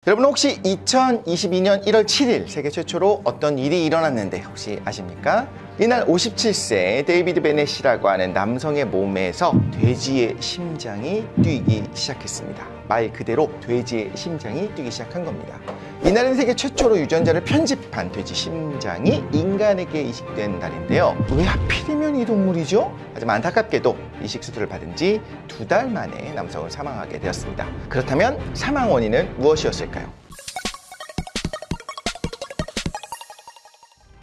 여러분 혹시 2022년 1월 7일 세계 최초로 어떤 일이 일어났는데 혹시 아십니까? 이날 57세 데이비드 베넷이라고 하는 남성의 몸에서 돼지의 심장이 뛰기 시작했습니다. 말 그대로 돼지의 심장이 뛰기 시작한 겁니다. 이날은 세계 최초로 유전자를 편집한 돼지 심장이 인간에게 이식된 날인데요. 왜 하필이면 이 동물이죠? 하지만 안타깝게도 이식 수술을 받은 지 2달 만에 남성은 사망하게 되었습니다. 그렇다면 사망 원인은 무엇이었을까요?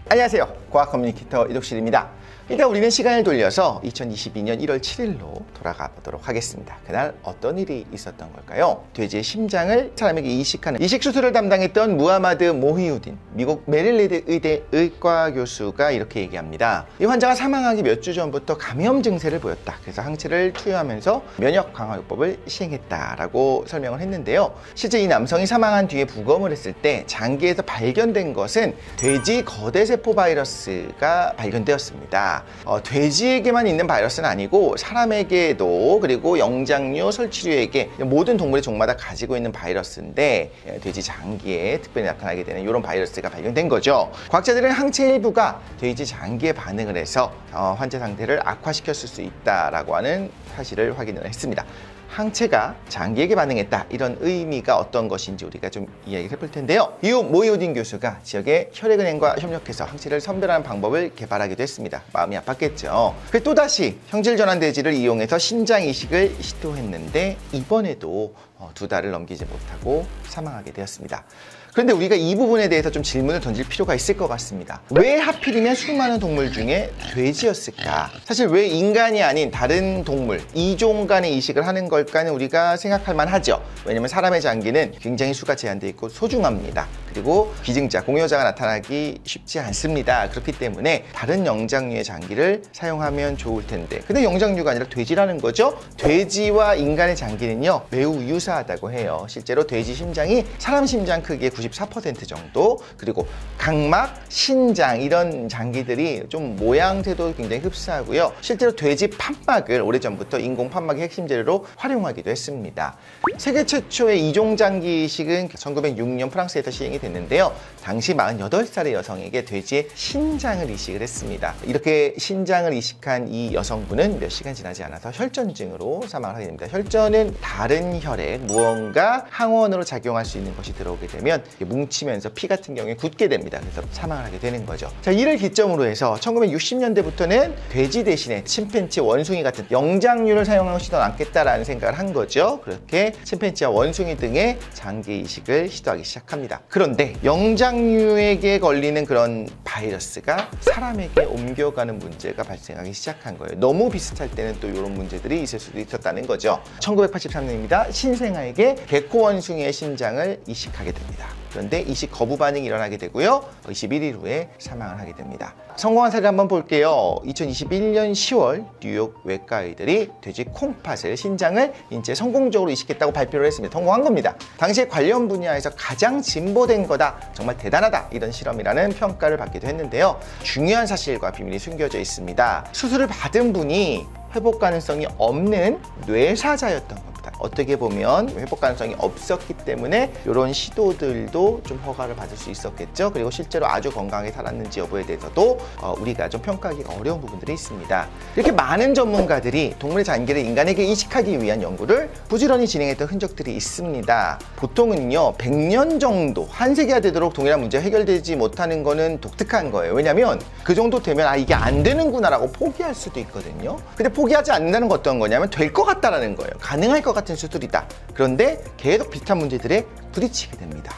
안녕하세요. 과학 커뮤니케이터 이독실입니다. 일단 우리는 시간을 돌려서 2022년 1월 7일로 돌아가 보도록 하겠습니다. 그날 어떤 일이 있었던 걸까요? 돼지의 심장을 사람에게 이식하는 이식 수술을 담당했던 무하마드 모히우딘 미국 메릴랜드 의대 의과 교수가 이렇게 얘기합니다. 이 환자가 사망하기 몇 주 전부터 감염 증세를 보였다. 그래서 항체를 투여하면서 면역 강화요법을 시행했다라고 설명을 했는데요. 실제 이 남성이 사망한 뒤에 부검을 했을 때 장기에서 발견된 것은 돼지 거대세포 바이러스가 발견되었습니다. 돼지에게만 있는 바이러스는 아니고 사람에게도 그리고 영장류, 설치류에게 모든 동물의 종마다 가지고 있는 바이러스인데 돼지 장기에 특별히 나타나게 되는 이런 바이러스가 발견된 거죠. 과학자들은 항체 일부가 돼지 장기에 반응을 해서 환자 상태를 악화시켰을 수 있다라고 하는 사실을 확인을 했습니다. 항체가 장기에게 반응했다, 이런 의미가 어떤 것인지 우리가 좀 이야기를 해볼 텐데요. 이후 모히우딘 교수가 지역의 혈액은행과 협력해서 항체를 선별하는 방법을 개발하기도 했습니다. 마음이 아팠겠죠. 또다시 형질 전환 돼지를 이용해서 신장 이식을 시도했는데 이번에도 2달을 넘기지 못하고 사망하게 되었습니다. 그런데 우리가 이 부분에 대해서 좀 질문을 던질 필요가 있을 것 같습니다. 왜 하필이면 수많은 동물 중에 돼지였을까? 사실 왜 인간이 아닌 다른 동물, 이종 간의 이식을 하는 걸까는 우리가 생각할 만하죠. 왜냐면 사람의 장기는 굉장히 수가 제한되어 있고 소중합니다. 그리고 기증자, 공여자가 나타나기 쉽지 않습니다. 그렇기 때문에 다른 영장류의 장기를 사용하면 좋을 텐데, 근데 영장류가 아니라 돼지라는 거죠. 돼지와 인간의 장기는요 매우 유사하다고 해요. 실제로 돼지 심장이 사람 심장 크기의 94% 정도, 그리고 각막, 신장 이런 장기들이 좀 모양새도 굉장히 흡사하고요. 실제로 돼지 판막을 오래전부터 인공 판막의 핵심 재료로 활용하기도 했습니다. 세계 최초의 이종장기 이식은 1906년 프랑스에서 시행이 됐는데요. 당시 48살의 여성에게 돼지의 신장을 이식을 했습니다. 이렇게 신장을 이식한 이 여성분은 몇 시간 지나지 않아서 혈전증으로 사망을 하게 됩니다. 혈전은 다른 혈액, 무언가 항원으로 작용할 수 있는 것이 들어오게 되면 뭉치면서 피 같은 경우에 굳게 됩니다. 그래서 사망을 하게 되는 거죠. 자, 이를 기점으로 해서 1960년대부터는 돼지 대신에 침팬지, 원숭이 같은 영장류를 사용하고 시도 않겠다라는 생각을 한 거죠. 그렇게 침팬지와 원숭이 등의 장기 이식을 시도하기 시작합니다. 그런데 영장류에게 걸리는 그런 바이러스가 사람에게 옮겨가는 문제가 발생하기 시작한 거예요. 너무 비슷할 때는 또 이런 문제들이 있을 수도 있었다는 거죠. 1983년입니다. 신생아에게 개코 원숭이의 심장을 이식하게 됩니다. 그런데 이식 거부 반응이 일어나게 되고요. 21일 후에 사망을 하게 됩니다. 성공한 사례를 한번 볼게요. 2021년 10월 뉴욕 외과의들이 돼지 콩팥을, 신장을 인체에 성공적으로 이식했다고 발표를 했습니다. 성공한 겁니다. 당시에 관련 분야에서 가장 진보된 거다, 정말 대단하다, 이런 실험이라는 평가를 받기도 했는데요. 중요한 사실과 비밀이 숨겨져 있습니다. 수술을 받은 분이 회복 가능성이 없는 뇌사자였던 겁니다. 어떻게 보면 회복 가능성이 없었기 때문에 이런 시도들도 좀 허가를 받을 수 있었겠죠. 그리고 실제로 아주 건강하게 살았는지 여부에 대해서도 우리가 좀 평가하기가 어려운 부분들이 있습니다. 이렇게 많은 전문가들이 동물의 장기를 인간에게 이식하기 위한 연구를 부지런히 진행했던 흔적들이 있습니다. 보통은요 100년 정도, 한 세기가 되도록 동일한 문제가 해결되지 못하는 거는 독특한 거예요. 왜냐면 그 정도 되면 이게 안 되는구나 라고 포기할 수도 있거든요. 근데 포기하지 않는다는 건 어떤 거냐면 될 것 같다라는 거예요. 가능할 것 같은 수술이다. 그런데 계속 비슷한 문제들에 부딪히게 됩니다.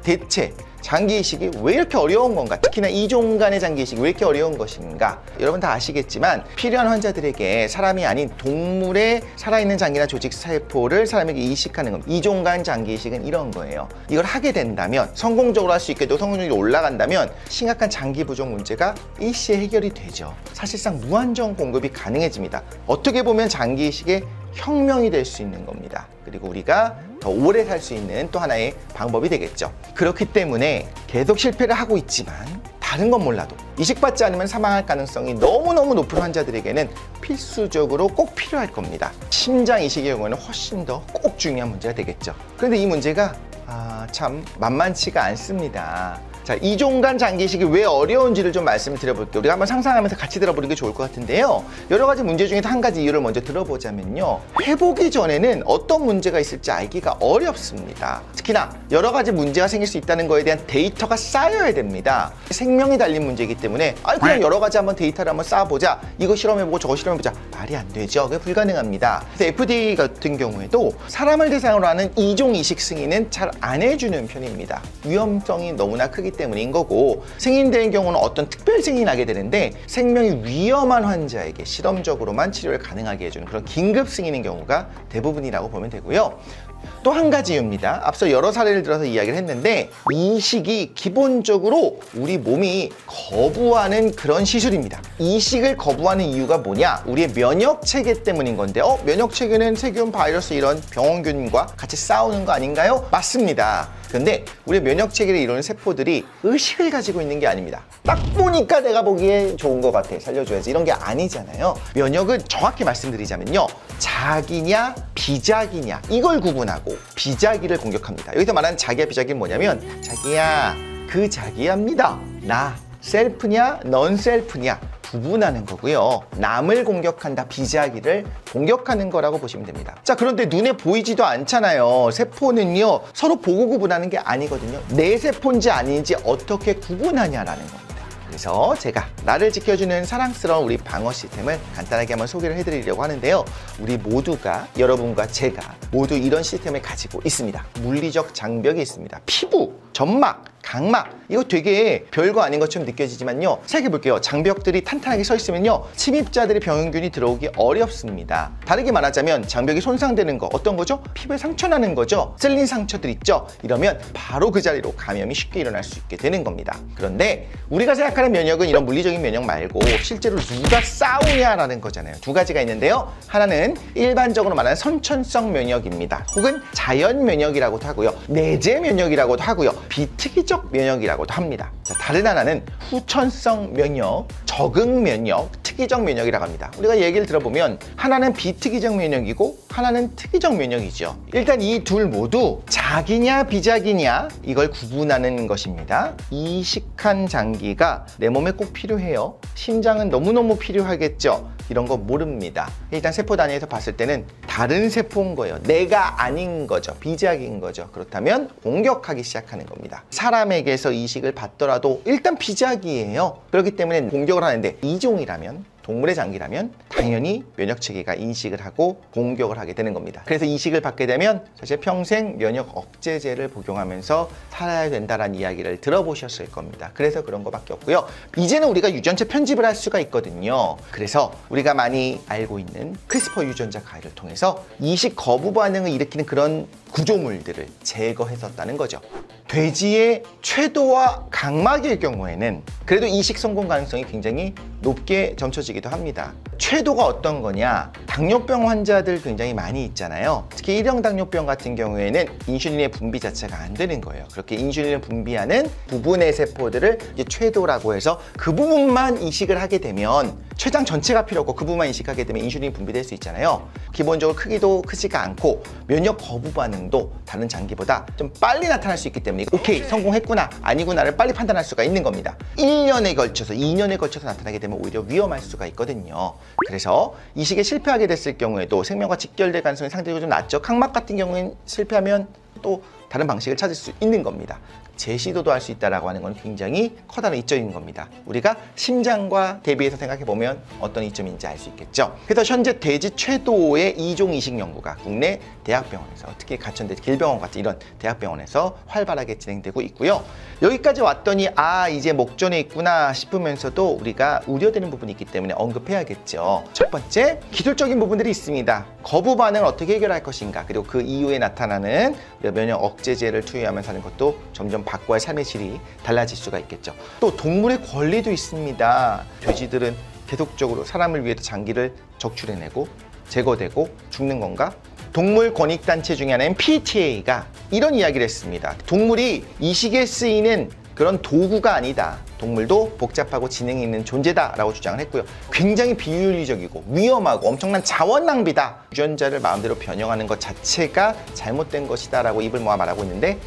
대체 장기 이식이 왜 이렇게 어려운 건가? 특히나 이종 간의 장기 이식이 왜 이렇게 어려운 것인가? 여러분 다 아시겠지만 필요한 환자들에게 사람이 아닌 동물의 살아있는 장기나 조직 세포를 사람에게 이식하는 것, 이종 간 장기 이식은 이런 거예요. 이걸 하게 된다면, 성공적으로 할 수 있게 되고 성공률이 올라간다면 심각한 장기 부족 문제가 일시에 해결이 되죠. 사실상 무한정 공급이 가능해집니다. 어떻게 보면 장기 이식의 혁명이 될 수 있는 겁니다. 그리고 우리가 더 오래 살 수 있는 또 하나의 방법이 되겠죠. 그렇기 때문에 계속 실패를 하고 있지만 다른 건 몰라도 이식받지 않으면 사망할 가능성이 너무너무 높은 환자들에게는 필수적으로 꼭 필요할 겁니다. 심장 이식의 경우에는 훨씬 더 꼭 중요한 문제가 되겠죠. 그런데 이 문제가 참 만만치가 않습니다. 자, 이종간 장기이식이 왜 어려운지를 좀 말씀을 드려볼게요. 우리가 한번 상상하면서 같이 들어보는 게 좋을 것 같은데요. 여러 가지 문제 중에서 한 가지 이유를 먼저 들어보자면요. 해보기 전에는 어떤 문제가 있을지 알기가 어렵습니다. 특히나 여러 가지 문제가 생길 수 있다는 거에 대한 데이터가 쌓여야 됩니다. 생명이 달린 문제이기 때문에 그냥 여러 가지 한번 데이터를 한번 쌓아보자. 이거 실험해보고 저거 실험해보자. 말이 안 되죠. 그게 불가능합니다. 그래서 FDA 같은 경우에도 사람을 대상으로 하는 이종 이식 승인은 잘 안 해주는 편입니다. 위험성이 너무나 크기 때문인 거고, 승인된 경우는 어떤 특별 승인하게 되는데 생명이 위험한 환자에게 실험적으로만 치료를 가능하게 해주는 그런 긴급 승인인 경우가 대부분이라고 보면 되고요. 또 한 가지 이유입니다. 앞서 여러 사례를 들어서 이야기를 했는데 이식이 기본적으로 우리 몸이 거부하는 그런 시술입니다. 이식을 거부하는 이유가 뭐냐? 우리의 면역체계 때문인 건데 면역체계는 세균, 바이러스 이런 병원균과 같이 싸우는 거 아닌가요? 맞습니다. 근데 우리의 면역체계를 이루는 세포들이 의식을 가지고 있는 게 아닙니다. 딱 보니까 내가 보기에 좋은 것 같아, 살려줘야지, 이런 게 아니잖아요. 면역은 정확히 말씀드리자면요, 자기냐 비자기냐 이걸 구분하고 비자기를 공격합니다. 여기서 말하는 자기야 비자기는 뭐냐면, 자기야 그 자기야입니다. 나 셀프냐 넌 셀프냐 구분하는 거고요. 남을 공격한다, 비자기를 공격하는 거라고 보시면 됩니다. 자, 그런데 눈에 보이지도 않잖아요. 세포는요, 서로 보고 구분하는 게 아니거든요. 내 세포인지 아닌지 어떻게 구분하냐라는 겁니다. 그래서 제가 나를 지켜주는 사랑스러운 우리 방어 시스템을 간단하게 한번 소개를 해드리려고 하는데요. 우리 모두가, 여러분과 제가 모두 이런 시스템을 가지고 있습니다. 물리적 장벽이 있습니다. 피부, 점막, 각막, 이거 되게 별거 아닌 것처럼 느껴지지만요, 생각해 볼게요. 장벽들이 탄탄하게 서 있으면요, 침입자들이 병원균이 들어오기 어렵습니다. 다르게 말하자면 장벽이 손상되는 거 어떤 거죠? 피부에 상처 나는 거죠. 찔린 상처들 있죠. 이러면 바로 그 자리로 감염이 쉽게 일어날 수 있게 되는 겁니다. 그런데 우리가 생각하는 면역은 이런 물리적인 면역 말고 실제로 누가 싸우냐라는 거잖아요. 두 가지가 있는데요. 하나는 일반적으로 말하는 선천성 면역입니다. 혹은 자연 면역이라고도 하고요, 내재 면역이라고도 하고요, 비특이적 면역이라고도 합니다. 자, 다른 하나는 후천성 면역, 적응 면역, 특이적 면역이라고 합니다. 우리가 얘기를 들어보면 하나는 비특이적 면역이고 하나는 특이적 면역이죠. 일단 이 둘 모두 자기냐 비자기냐 이걸 구분하는 것입니다. 이식한 장기가 내 몸에 꼭 필요해요. 심장은 너무너무 필요하겠죠. 이런 거 모릅니다. 일단 세포 단위에서 봤을 때는 다른 세포인 거예요. 내가 아닌 거죠. 비자기인 거죠. 그렇다면 공격하기 시작하는 겁니다. 사람에게서 이식을 받더라도 일단 비자기예요. 그렇기 때문에 공격을 하는데, 이종이라면, 동물의 장기라면 당연히 면역체계가 인식을 하고 공격을 하게 되는 겁니다. 그래서 이식을 받게 되면 사실 평생 면역 억제제를 복용하면서 살아야 된다는 이야기를 들어보셨을 겁니다. 그래서 그런 거밖에 없고요. 이제는 우리가 유전체 편집을 할 수가 있거든요. 그래서 우리가 많이 알고 있는 크리스퍼 유전자 가위를 통해서 이식 거부 반응을 일으키는 그런 구조물들을 제거했었다는 거죠. 돼지의 췌도와 각막일 경우에는 그래도 이식 성공 가능성이 굉장히 높게 점쳐지기도 합니다. 췌도가 어떤 거냐? 당뇨병 환자들 굉장히 많이 있잖아요. 특히 1형 당뇨병 같은 경우에는 인슐린의 분비 자체가 안 되는 거예요. 그렇게 인슐린을 분비하는 부분의 세포들을 이제 췌도라고 해서 그 부분만 이식을 하게 되면, 췌장 전체가 필요 없고 그 부분만 이식하게 되면 인슐린이 분비될 수 있잖아요. 기본적으로 크기도 크지가 않고 면역 거부 반응도 다른 장기보다 좀 빨리 나타날 수 있기 때문에 오케이, 성공했구나, 아니구나를 빨리 판단할 수가 있는 겁니다. 1년에 걸쳐서, 2년에 걸쳐서 나타나게 되면 오히려 위험할 수가 있거든요. 그래서 이식에 실패하게 됐을 경우에도 생명과 직결될 가능성이 상대적으로 좀 낮죠. 각막 같은 경우에는 실패하면 또 다른 방식을 찾을 수 있는 겁니다. 재시도도 할 수 있다는 건 굉장히 커다란 이점인 겁니다. 우리가 심장과 대비해서 생각해보면 어떤 이점인지 알 수 있겠죠. 그래서 현재 돼지 췌도의 이종 이식 연구가 국내 대학병원에서, 특히 가천대 길병원 같은 이런 대학병원에서 활발하게 진행되고 있고요. 여기까지 왔더니 이제 목전에 있구나 싶으면서도 우리가 우려되는 부분이 있기 때문에 언급해야겠죠. 첫 번째, 기술적인 부분들이 있습니다. 거부 반응을 어떻게 해결할 것인가, 그리고 그 이후에 나타나는 면역 억제제를 투여하면서 하는 것도 점점 바꿔야 삶의 질이 달라질 수가 있겠죠. 또 동물의 권리도 있습니다. 돼지들은 계속적으로 사람을 위해서 장기를 적출해내고 제거되고 죽는 건가? 동물 권익단체 중에 하나인 PETA가 이런 이야기를 했습니다. 동물이 이식에 쓰이는 그런 도구가 아니다. 동물도 복잡하고 지능이 있는 존재다라고 주장을 했고요. 굉장히 비윤리적이고 위험하고 엄청난 자원 낭비다. 유전자를 마음대로 변형하는 것 자체가 잘못된 것이다라고 입을 모아 말하고 있는데,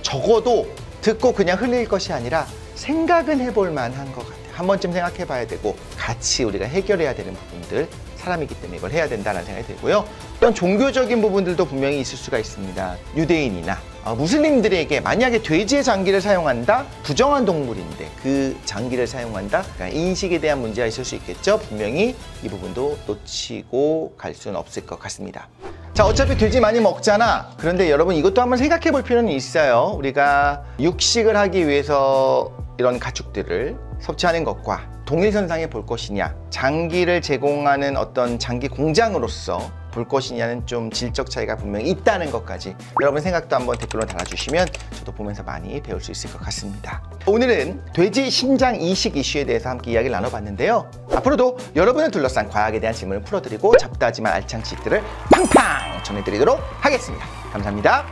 적어도 듣고 그냥 흘릴 것이 아니라 생각은 해볼 만한 것 같아요. 한 번쯤 생각해 봐야 되고 같이 우리가 해결해야 되는 부분들, 사람이기 때문에 이걸 해야 된다는 생각이 들고요. 또한 종교적인 부분들도 분명히 있을 수가 있습니다. 유대인이나 무슬림들에게 만약에 돼지의 장기를 사용한다? 부정한 동물인데 그 장기를 사용한다? 그러니까 인식에 대한 문제가 있을 수 있겠죠. 분명히 이 부분도 놓치고 갈 수는 없을 것 같습니다. 자, 어차피 돼지 많이 먹잖아. 그런데 여러분 이것도 한번 생각해 볼 필요는 있어요. 우리가 육식을 하기 위해서 이런 가축들을 섭취하는 것과 동일선상에 볼 것이냐, 장기를 제공하는 어떤 장기 공장으로서 볼 것이냐는 좀 질적 차이가 분명히 있다는 것까지 여러분 생각도 한번 댓글로 달아주시면 저도 보면서 많이 배울 수 있을 것 같습니다. 오늘은 돼지 심장 이식 이슈에 대해서 함께 이야기를 나눠봤는데요. 앞으로도 여러분을 둘러싼 과학에 대한 질문을 풀어드리고 잡다하지만 알찬 지식들을 팡팡 전해드리도록 하겠습니다. 감사합니다.